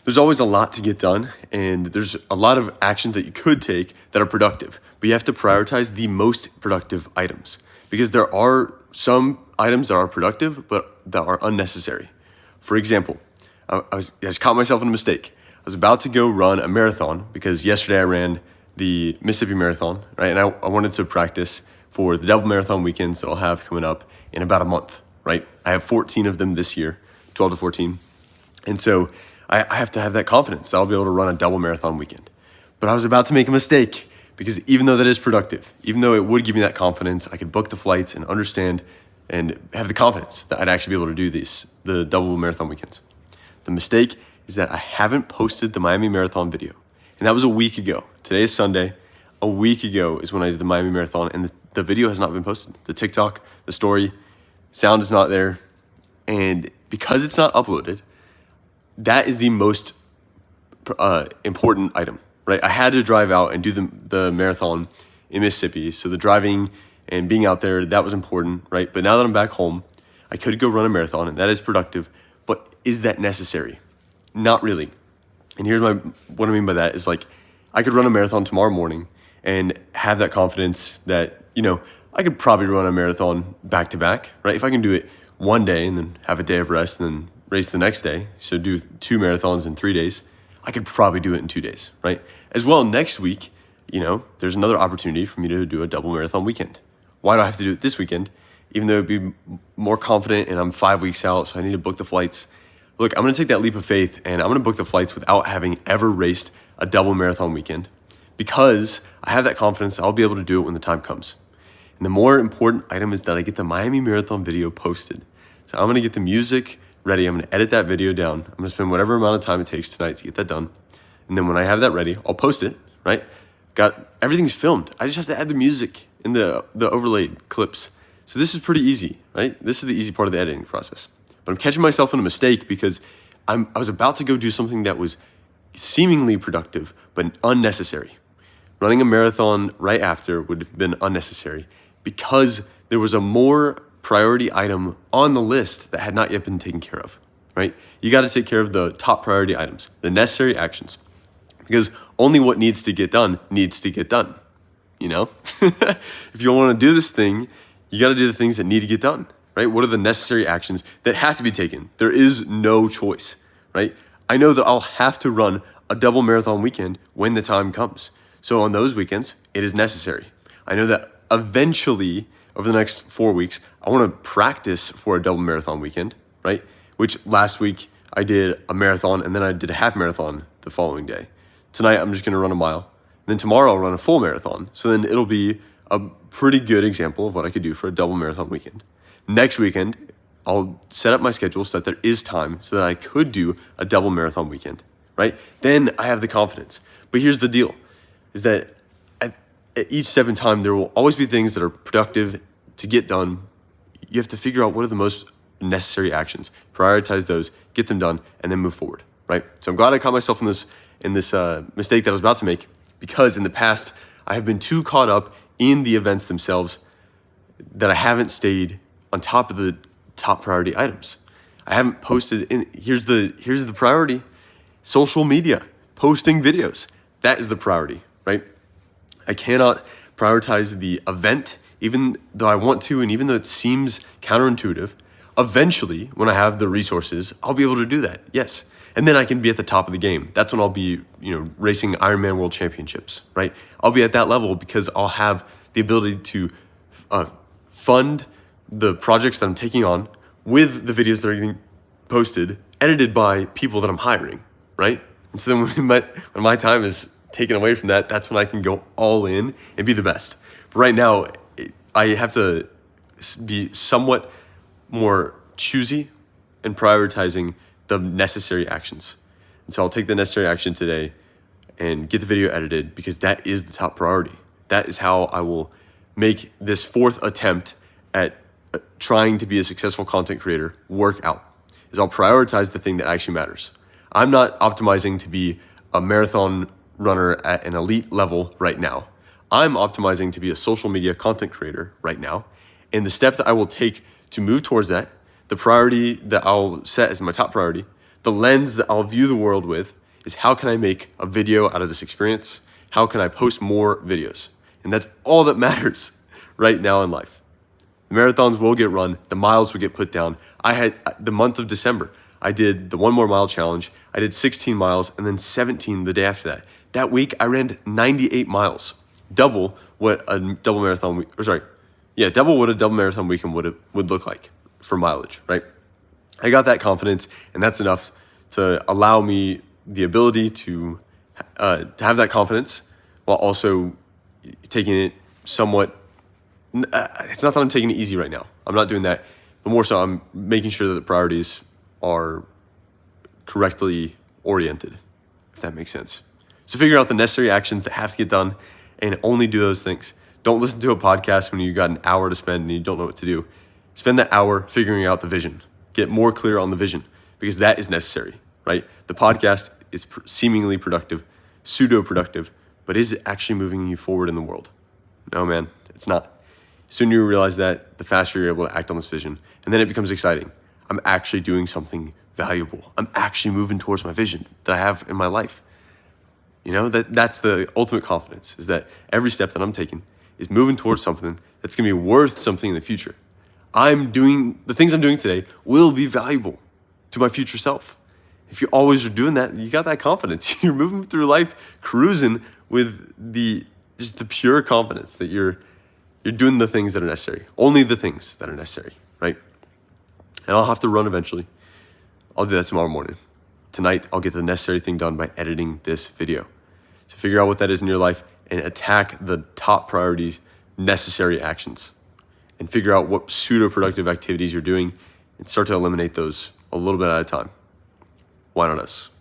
There's always a lot to get done, and there's a lot of actions that you could take that are productive, but you have to prioritize the most productive items because there are some items that are productive but that are unnecessary. For example, I just caught myself in a mistake. I was about to go run a marathon because yesterday I ran the Mississippi Marathon, right? And I wanted to practice for the double marathon weekends that I'll have coming up in about a month, right? I have 14 of them this year, 12 to 14. And so I have to have that confidence that I'll be able to run a double marathon weekend. But I was about to make a mistake because even though that is productive, even though it would give me that confidence, I could book the flights and understand and have the confidence that I'd actually be able to do the double marathon weekends. The mistake is that I haven't posted the Miami Marathon video. And that was a week ago. Today is Sunday. A week ago is when I did the Miami Marathon, and the video has not been posted. The TikTok, the story, sound is not there. And because it's not uploaded, that is the most important item, right? I had to drive out and do the marathon in Mississippi. So the driving and being out there, that was important, right? But now that I'm back home, I could go run a marathon, and that is productive. But is that necessary? Not really. And here's what I mean by that is like, I could run a marathon tomorrow morning and have that confidence that, I could probably run a marathon back to back, right? If I can do it one day and then have a day of rest and then race the next day, so do 2 marathons in 3 days, I could probably do it in 2 days, right? As well, next week, there's another opportunity for me to do a double marathon weekend. Why do I have to do it this weekend? Even though it'd be more confident and I'm 5 weeks out, so I need to book the flights. Look, I'm going to take that leap of faith and I'm going to book the flights without having ever raced a double marathon weekend because I have that confidence that I'll be able to do it when the time comes. And the more important item is that I get the Miami Marathon video posted. So I'm going to get the music ready. I'm going to edit that video down. I'm going to spend whatever amount of time it takes tonight to get that done. And then when I have that ready, I'll post it, right? Everything's filmed. I just have to add the music and the overlaid clips. So this is pretty easy, right? This is the easy part of the editing process. But I'm catching myself in a mistake because I was about to go do something that was seemingly productive, but unnecessary. Running a marathon right after would have been unnecessary because there was a more priority item on the list that had not yet been taken care of, right? You got to take care of the top priority items, the necessary actions, because only what needs to get done needs to get done, If you want to do this thing, you got to do the things that need to get done, right? What are the necessary actions that have to be taken? There is no choice, right? I know that I'll have to run a double marathon weekend when the time comes. So on those weekends, it is necessary. I know that eventually, over the next 4 weeks, I want to practice for a double marathon weekend, right? Which last week I did a marathon and then I did a half marathon the following day. Tonight, I'm just going to run a mile. And then tomorrow, I'll run a full marathon. So then it'll be a pretty good example of what I could do for a double marathon weekend. Next weekend, I'll set up my schedule so that there is time so that I could do a double marathon weekend, right? Then I have the confidence. But here's the deal, is that at each step in time, there will always be things that are productive to get done. You have to figure out what are the most necessary actions, prioritize those, get them done, and then move forward, right? So I'm glad I caught myself in this mistake that I was about to make because in the past, I have been too caught up in the events themselves that I haven't stayed on top of the top priority items. I haven't posted here's the priority, social media, posting videos. That is the priority, right? I cannot prioritize the event, even though I want to, and even though it seems counterintuitive. Eventually, when I have the resources, I'll be able to do that, yes. And then I can be at the top of the game. That's when I'll be, racing Ironman World Championships, right? I'll be at that level because I'll have the ability to fund the projects that I'm taking on with the videos that are getting posted, edited by people that I'm hiring, right? And so then when my time is taken away from that, that's when I can go all in and be the best. But right now, I have to be somewhat more choosy and prioritizing the necessary actions. And so I'll take the necessary action today and get the video edited because that is the top priority. That is how I will make this 4th attempt at trying to be a successful content creator work out, is I'll prioritize the thing that actually matters. I'm not optimizing to be a marathon runner at an elite level right now. I'm optimizing to be a social media content creator right now. And the step that I will take to move towards that, the priority that I'll set as my top priority, The lens that I'll view the world with is how can I make a video out of this experience? How can I post more videos? And that's all that matters right now in life. The marathons will get run, the miles will get put down. I had the month of December, I did the 1 More Mile challenge. I did 16 miles and then 17 the day after that. That week I ran 98 miles, double what a double marathon weekend would look like for mileage, right? I got that confidence, and that's enough to allow me the ability to have that confidence while also taking it somewhat. It's not that I'm taking it easy right now. I'm not doing that, but more so I'm making sure that the priorities are correctly oriented, if that makes sense. So figure out the necessary actions that have to get done and only do those things. Don't listen to a podcast when you got an hour to spend and you don't know what to do. Spend that hour figuring out the vision. Get more clear on the vision because that is necessary, right? The podcast is seemingly productive, pseudo-productive, but is it actually moving you forward in the world? No, man, it's not. The sooner you realize that, the faster you're able to act on this vision. And then it becomes exciting. I'm actually doing something valuable. I'm actually moving towards my vision that I have in my life. You know, that's the ultimate confidence, is that every step that I'm taking is moving towards something that's going to be worth something in the future. The things I'm doing today will be valuable to my future self. If you always are doing that, you got that confidence. You're moving through life cruising with the pure confidence that you're doing the things that are necessary. Only the things that are necessary, right? And I'll have to run eventually. I'll do that tomorrow morning. Tonight, I'll get the necessary thing done by editing this video. So figure out what that is in your life and attack the top priorities, necessary actions. And figure out what pseudo-productive activities you're doing and start to eliminate those a little bit at a time. Why not us?